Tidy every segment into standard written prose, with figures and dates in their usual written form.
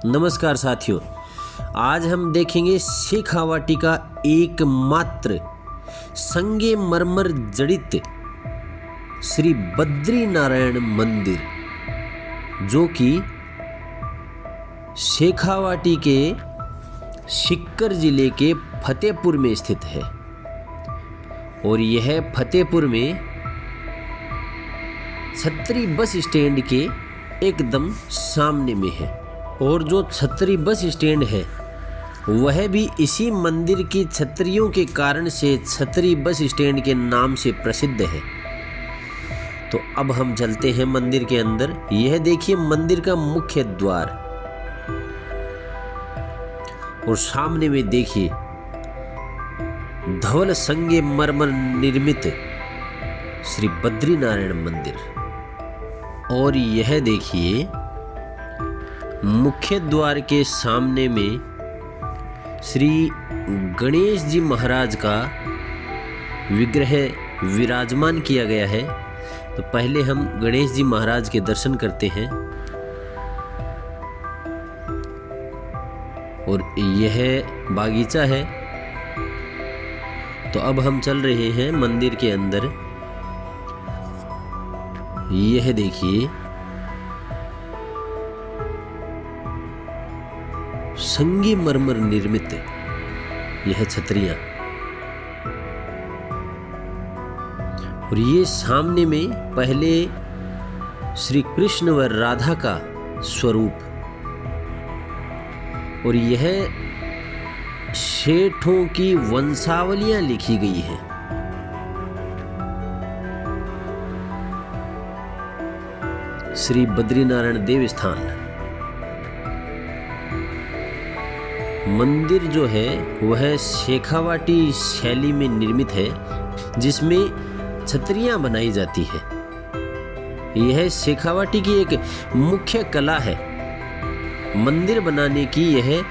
नमस्कार साथियों, आज हम देखेंगे शेखावाटी का एकमात्र संगमरमर जड़ित श्री बद्री नारायण मंदिर, जो कि शेखावाटी के सीकर जिले के फतेहपुर में स्थित है। और यह फतेहपुर में छतरी बस स्टैंड के एकदम सामने में है। और जो छतरी बस स्टैंड है वह भी इसी मंदिर की छतरियों के कारण से छतरी बस स्टैंड के नाम से प्रसिद्ध है। तो अब हम चलते हैं मंदिर के अंदर। यह देखिए मंदिर का मुख्य द्वार, और सामने में देखिए धवल संगमरमर निर्मित श्री बद्री नारायण मंदिर। और यह देखिए मुख्य द्वार के सामने में श्री गणेश जी महाराज का विग्रह विराजमान किया गया है। तो पहले हम गणेश जी महाराज के दर्शन करते हैं। और यह बागीचा है। तो अब हम चल रहे हैं मंदिर के अंदर। यह देखिए संगमरमर निर्मित यह छतरियां, और ये सामने में पहले श्री कृष्ण व राधा का स्वरूप, और यह सेठों की वंशावलियां लिखी गई हैं। श्री बद्रीनारायण देवस्थान मंदिर जो है वह शेखावाटी शैली में निर्मित है, जिसमें छतरियां बनाई जाती है। यह शेखावाटी की एक मुख्य कला है। मंदिर बनाने की यह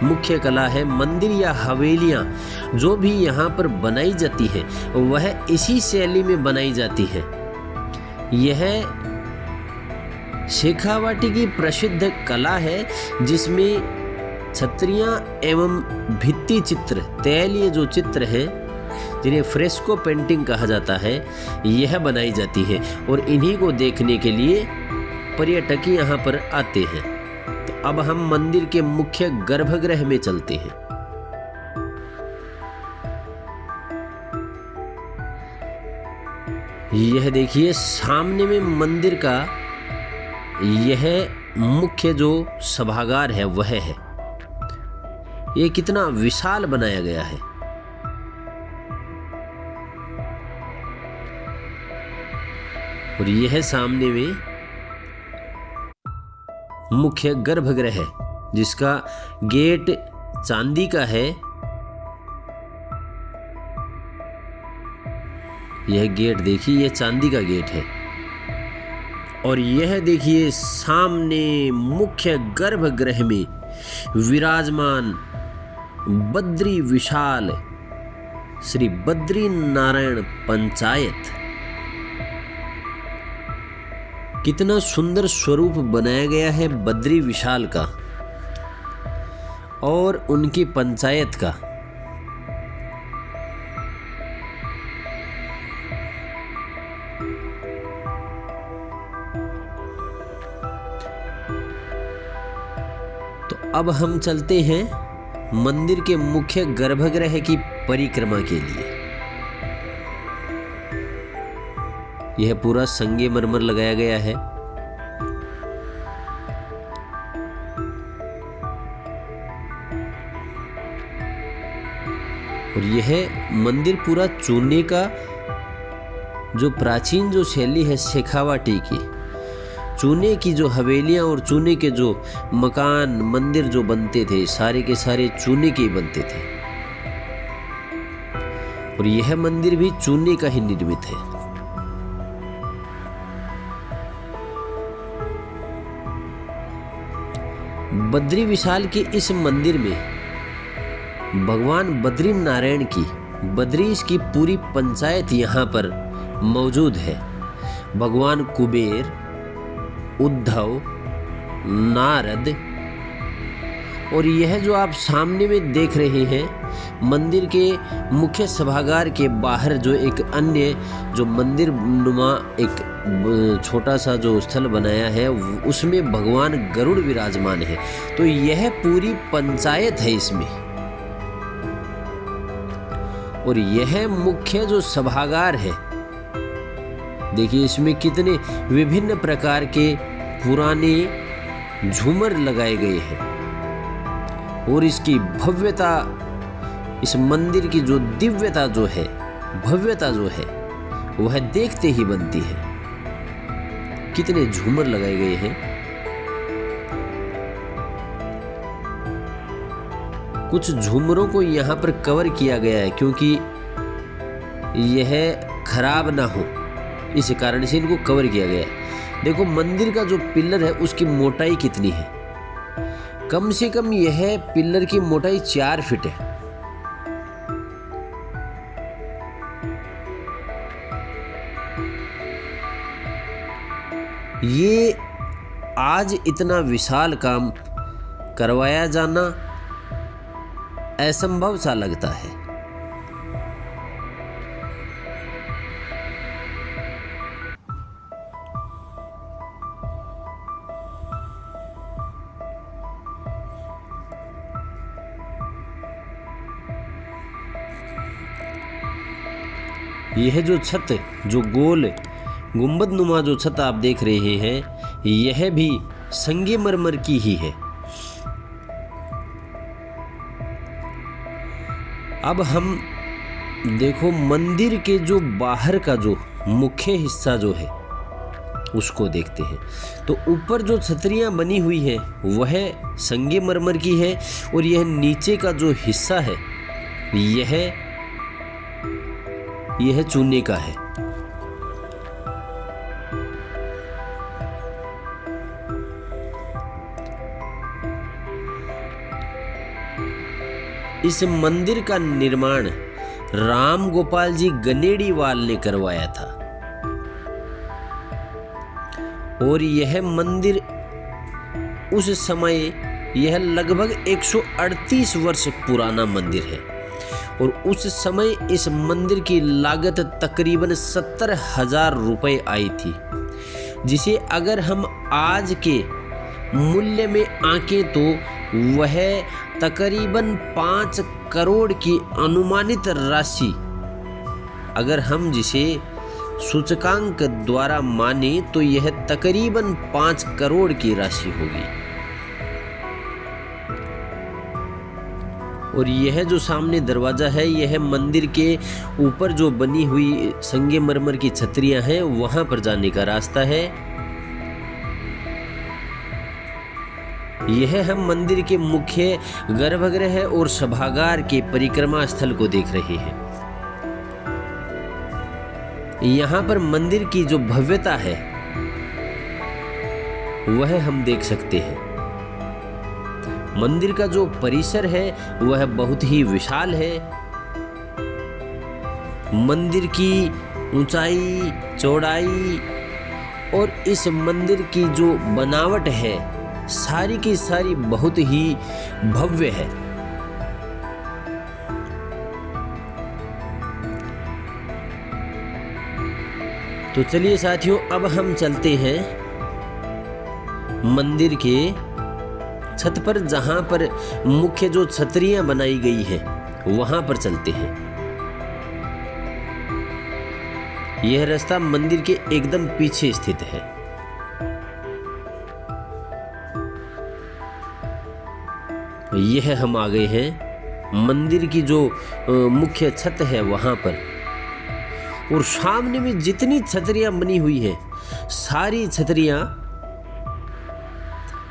मुख्य कला है। मंदिर या हवेलियां जो भी यहाँ पर बनाई जाती है वह इसी शैली में बनाई जाती है। यह शेखावाटी की प्रसिद्ध कला है, जिसमें छतरियां एवं भित्ति चित्र, तैलीय जो चित्र हैं जिन्हें फ्रेस्को पेंटिंग कहा जाता है, यह बनाई जाती है। और इन्हीं को देखने के लिए पर्यटक यहाँ पर आते हैं। तो अब हम मंदिर के मुख्य गर्भगृह में चलते हैं। यह देखिए सामने में मंदिर का यह मुख्य जो सभागार है वह है। ये कितना विशाल बनाया गया है। और यह सामने में मुख्य गर्भगृह है, जिसका गेट चांदी का है। यह गेट देखिए, यह चांदी का गेट है। और यह देखिए सामने मुख्य गर्भगृह में विराजमान बद्री विशाल श्री बद्री नारायण पंचायत। कितना सुंदर स्वरूप बनाया गया है बद्री विशाल का और उनकी पंचायत का। तो अब हम चलते हैं मंदिर के मुख्य गर्भगृह की परिक्रमा के लिए। यह पूरा संगमरमर लगाया गया है। और यह मंदिर पूरा चूने का, जो प्राचीन जो शैली है शेखावाटी की, चूने की जो हवेलियां और चूने के जो मकान मंदिर जो बनते थे, सारे के सारे चूने के ही बनते थे। और यह मंदिर भी चूने का ही निर्मित है। बद्री विशाल के इस मंदिर में भगवान बद्री नारायण की, बद्रीश की पूरी पंचायत यहाँ पर मौजूद है। भगवान कुबेर, उद्धव, नारद, और यह जो आप सामने में देख रहे हैं मंदिर के मुख्य सभागार के बाहर जो एक अन्य जो मंदिर नुमा एक छोटा सा जो स्थल बनाया है उसमें भगवान गरुड़ विराजमान है। तो यह पूरी पंचायत है इसमें, और यह मुख्य जो सभागार है देखिए इसमें कितने विभिन्न प्रकार के पुराने झूमर लगाए गए हैं और इसकी भव्यता, इस मंदिर की जो दिव्यता जो है, भव्यता जो है वह देखते ही बनती है। कितने झूमर लगाए गए हैं। कुछ झूमरों को यहाँ पर कवर किया गया है क्योंकि यह खराब ना हो, इस कारण से इनको कवर किया गया है। देखो मंदिर का जो पिलर है उसकी मोटाई कितनी है, कम से कम यह पिलर की मोटाई 4 फीट है। ये आज इतना विशाल काम करवाया जाना असंभव सा लगता है। यह जो छत, जो गोल गुंबद नुमा जो छत आप देख रहे हैं, यह भी संगमरमर की ही है। अब हम देखो मंदिर के जो बाहर का जो मुख्य हिस्सा जो है उसको देखते हैं। तो ऊपर जो छतरियां बनी हुई है वह संगमरमर की है और यह नीचे का जो हिस्सा है यह चूने का है। इस मंदिर का निर्माण राम गोपाल जी गनेड़ीवाल ने करवाया था और यह मंदिर उस समय यह लगभग 138 वर्ष पुराना मंदिर है और उस समय इस मंदिर की लागत तकरीबन 70,000 रुपए आई थी, जिसे अगर हम आज के मूल्य में आंकें तो वह तकरीबन 5 करोड़ की अनुमानित राशि, अगर हम जिसे सूचकांक द्वारा माने तो यह तकरीबन 5 करोड़ की राशि होगी। और यह जो सामने दरवाजा है यह मंदिर के ऊपर जो बनी हुई संगमरमर की छतरियां हैं वहां पर जाने का रास्ता है। यह हम मंदिर के मुख्य गर्भगृह और सभागार के परिक्रमा स्थल को देख रहे हैं। यहाँ पर मंदिर की जो भव्यता है वह हम देख सकते हैं। मंदिर का जो परिसर है वह बहुत ही विशाल है। मंदिर की ऊंचाई, चौड़ाई और इस मंदिर की जो बनावट है सारी की सारी बहुत ही भव्य है। तो चलिए साथियों, अब हम चलते हैं मंदिर के छत पर, जहां पर मुख्य जो छतरियां बनाई गई हैं वहां पर चलते हैं। यह रास्ता मंदिर के एकदम पीछे स्थित है। यह हम आ गए हैं मंदिर की जो मुख्य छत है वहां पर, और सामने में जितनी छतरियां बनी हुई हैं सारी छतरियां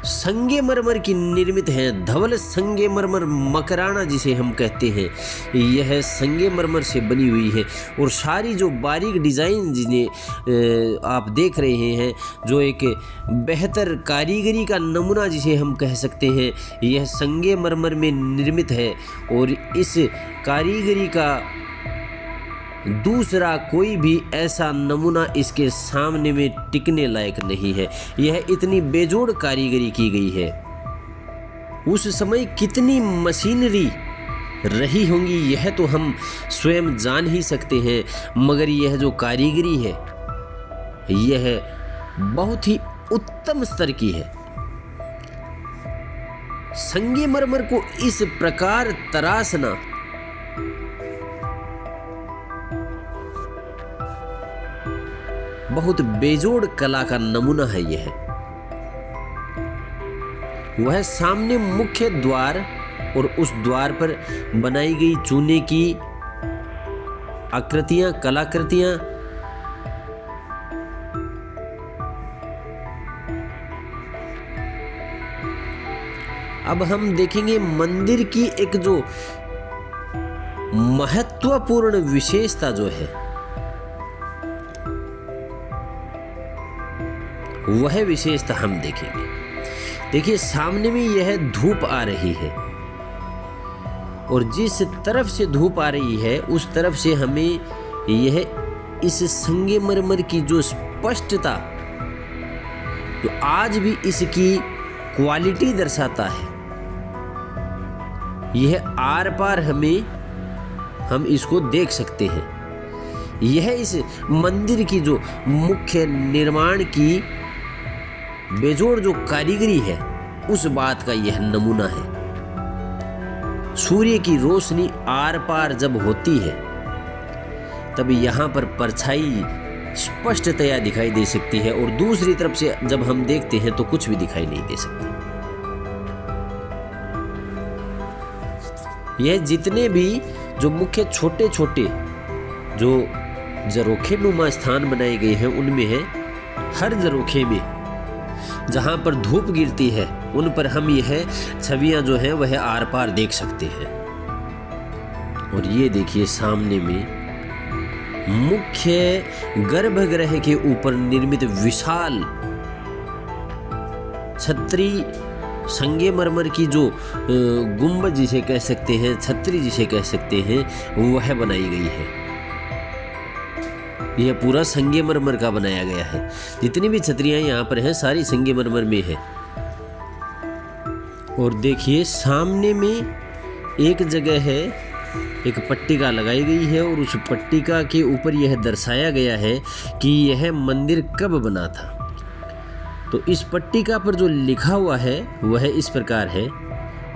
संगमरमर की निर्मित हैं। धवल संगमरमर मकराना जिसे हम कहते हैं, यह संगमरमर से बनी हुई है। और सारी जो बारीक डिज़ाइन जिन्हें आप देख रहे हैं, जो एक बेहतर कारीगरी का नमूना जिसे हम कह सकते हैं, यह संगमरमर में निर्मित है। और इस कारीगरी का दूसरा कोई भी ऐसा नमूना इसके सामने में टिकने लायक नहीं है। यह इतनी बेजोड़ कारीगरी की गई है। उस समय कितनी मशीनरी रही होंगी यह तो हम स्वयं जान ही सकते हैं, मगर यह जो कारीगरी है यह बहुत ही उत्तम स्तर की है। संगमरमर को इस प्रकार तराशना बहुत बेजोड़ कला का नमूना है। यह वह सामने मुख्य द्वार और उस द्वार पर बनाई गई चूने की आकृतियां, कलाकृतियां, अब हम देखेंगे मंदिर की एक जो महत्वपूर्ण विशेषता जो है वह विशेषता हम देखेंगे। देखिए सामने में यह धूप आ रही है और जिस तरफ से धूप आ रही है उस तरफ से हमें यह इस संगमरमर की जो स्पष्टता जो आज भी इसकी क्वालिटी दर्शाता है, यह आर पार हम इसको देख सकते हैं। यह इस मंदिर की जो मुख्य निर्माण की बेजोड़ जो कारीगरी है उस बात का यह नमूना है। सूर्य की रोशनी आर पार जब होती है तब यहाँ पर परछाई स्पष्टतया दिखाई दे सकती है और दूसरी तरफ से जब हम देखते हैं तो कुछ भी दिखाई नहीं दे सकता। यह जितने भी जो मुख्य छोटे छोटे जो जरोखे नुमा स्थान बनाए गए हैं उनमें है हर जरोखे में जहां पर धूप गिरती है उन पर हम यह छवियां जो है वह आर पार देख सकते हैं। और ये देखिए सामने में मुख्य गर्भगृह के ऊपर निर्मित विशाल छत्री संगमरमर की जो गुंबद जिसे कह सकते हैं, छतरी जिसे कह सकते हैं, वह बनाई गई है। यह पूरा संगमरमर का बनाया गया है। जितनी भी छतरियां यहाँ पर हैं सारी संगमरमर में है। और देखिए सामने में एक जगह है, एक पट्टिका लगाई गई है और उस पट्टिका के ऊपर यह दर्शाया गया है कि यह मंदिर कब बना था। तो इस पट्टिका पर जो लिखा हुआ है वह इस प्रकार है: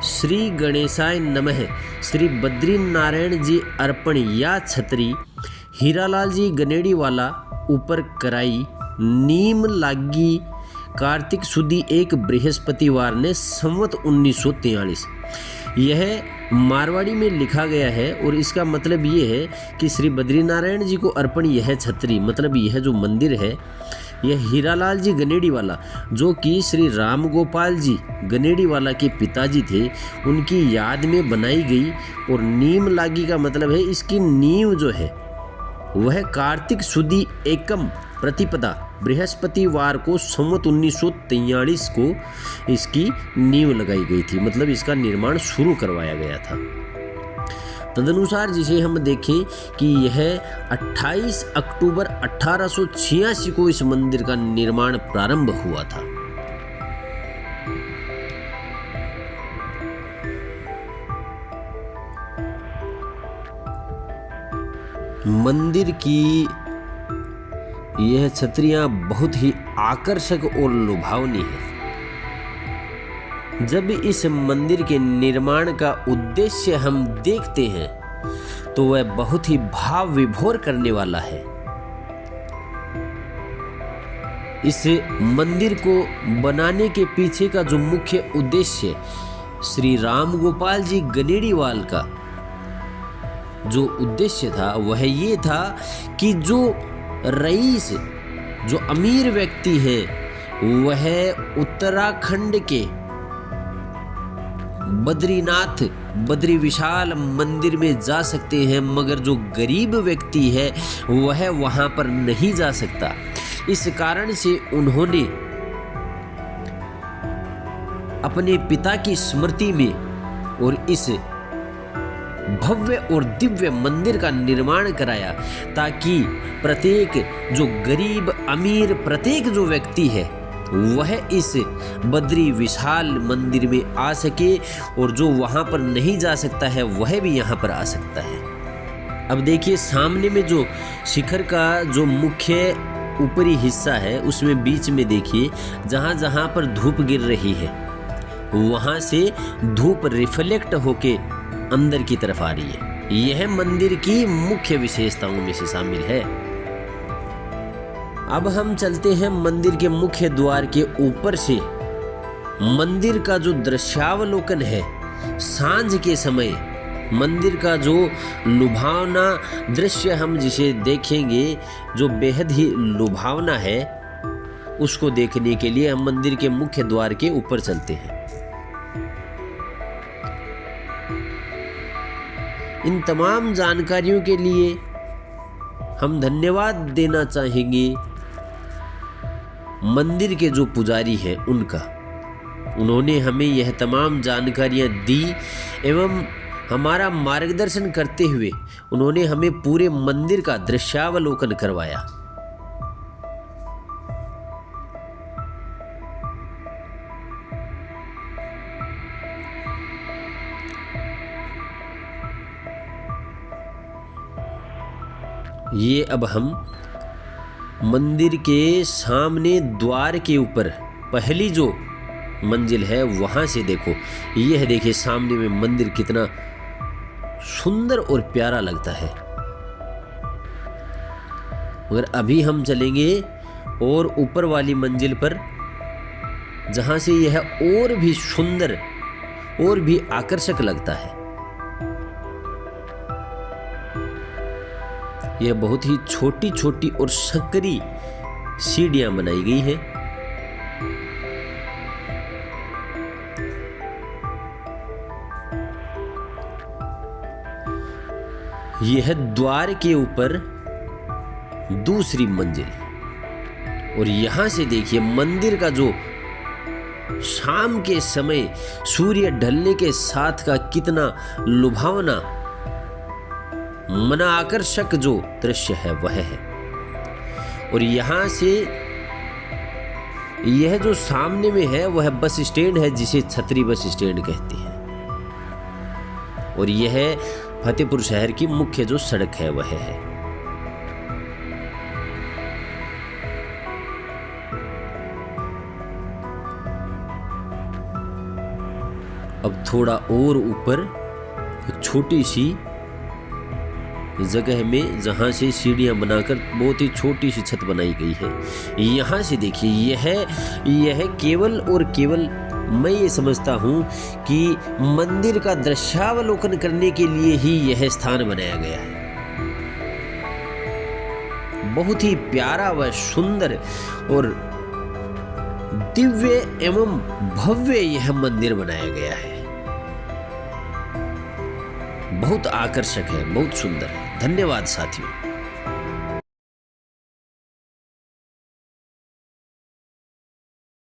श्री गणेशाय नमः, श्री बद्री नारायण जी अर्पण या छतरी हीरालाल जी गनेड़ी वाला ऊपर कराई नीम लागी कार्तिक सुदी एक बृहस्पतिवार ने संवत 1943। यह मारवाड़ी में लिखा गया है और इसका मतलब ये है कि श्री बद्रीनारायण जी को अर्पण यह छतरी, मतलब यह जो मंदिर है यह हीरालाल जी गनेड़ी वाला जो कि श्री राम गोपाल जी गनेड़ी वाला के पिताजी थे उनकी याद में बनाई गई। और नीम लागी का मतलब है इसकी नींव जो है वह कार्तिक सुदी एकम प्रतिपदा बृहस्पतिवार को संवत 1943 को इसकी नींव लगाई गई थी, मतलब इसका निर्माण शुरू करवाया गया था। तदनुसार जिसे हम देखें कि यह 28 अक्टूबर 1886 को इस मंदिर का निर्माण प्रारंभ हुआ था। मंदिर की यह छतरियां बहुत ही आकर्षक और लुभावनी है। जब इस मंदिर के निर्माण का उद्देश्य हम देखते हैं तो वह बहुत ही भाव विभोर करने वाला है। इस मंदिर को बनाने के पीछे का जो मुख्य उद्देश्य श्री राम गोपाल जी गनेड़ीवाल का जो उद्देश्य था वह ये था कि जो रईस जो अमीर व्यक्ति है वह उत्तराखंड के बद्रीनाथ बद्री विशाल मंदिर में जा सकते हैं, मगर जो गरीब व्यक्ति है वह वहां पर नहीं जा सकता। इस कारण से उन्होंने अपने पिता की स्मृति में और इस भव्य और दिव्य मंदिर का निर्माण कराया ताकि प्रत्येक जो गरीब अमीर प्रत्येक जो व्यक्ति है वह इस बद्री विशाल मंदिर में आ सके और जो वहाँ पर नहीं जा सकता है वह भी यहाँ पर आ सकता है। अब देखिए सामने में जो शिखर का जो मुख्य ऊपरी हिस्सा है उसमें बीच में देखिए जहाँ जहाँ पर धूप गिर रही है वहाँ से धूप रिफ्लेक्ट होके अंदर की तरफ आ रही है। यह मंदिर की मुख्य विशेषताओं में से शामिल है। अब हम चलते हैं मंदिर के मुख्य द्वार के ऊपर से। मंदिर का जो दृश्यावलोकन है सांझ के समय मंदिर का जो लुभावना दृश्य हम जिसे देखेंगे जो बेहद ही लुभावना है उसको देखने के लिए हम मंदिर के मुख्य द्वार के ऊपर चलते हैं। इन तमाम जानकारियों के लिए हम धन्यवाद देना चाहेंगे मंदिर के जो पुजारी हैं उनका। उन्होंने हमें यह तमाम जानकारियां दी एवं हमारा मार्गदर्शन करते हुए उन्होंने हमें पूरे मंदिर का दृश्यावलोकन करवाया। ये अब हम मंदिर के सामने द्वार के ऊपर पहली जो मंजिल है वहाँ से देखो, यह देखिए सामने में मंदिर कितना सुंदर और प्यारा लगता है। मगर अभी हम चलेंगे और ऊपर वाली मंजिल पर जहाँ से यह और भी सुंदर और भी आकर्षक लगता है। यह बहुत ही छोटी छोटी और संकरी सीढ़ियां बनाई गई हैं। यह द्वार के ऊपर दूसरी मंजिल और यहां से देखिए मंदिर का जो शाम के समय सूर्य ढलने के साथ का कितना लुभावना मन आकर्षक जो दृश्य है वह है। और यहां से यह जो सामने में है वह बस स्टैंड है जिसे छतरी बस स्टैंड कहते हैं। और यह फतेहपुर शहर की मुख्य जो सड़क है वह है। अब थोड़ा और ऊपर एक छोटी सी जगह में जहां से सीढ़ियां बनाकर बहुत ही छोटी सी छत बनाई गई है। यहां से देखिए यह केवल और केवल मैं ये समझता हूं कि मंदिर का दृश्यावलोकन करने के लिए ही यह स्थान बनाया गया है। बहुत ही प्यारा व सुंदर और दिव्य एवं भव्य यह मंदिर बनाया गया है। बहुत आकर्षक है, बहुत सुंदर है। धन्यवाद साथियों।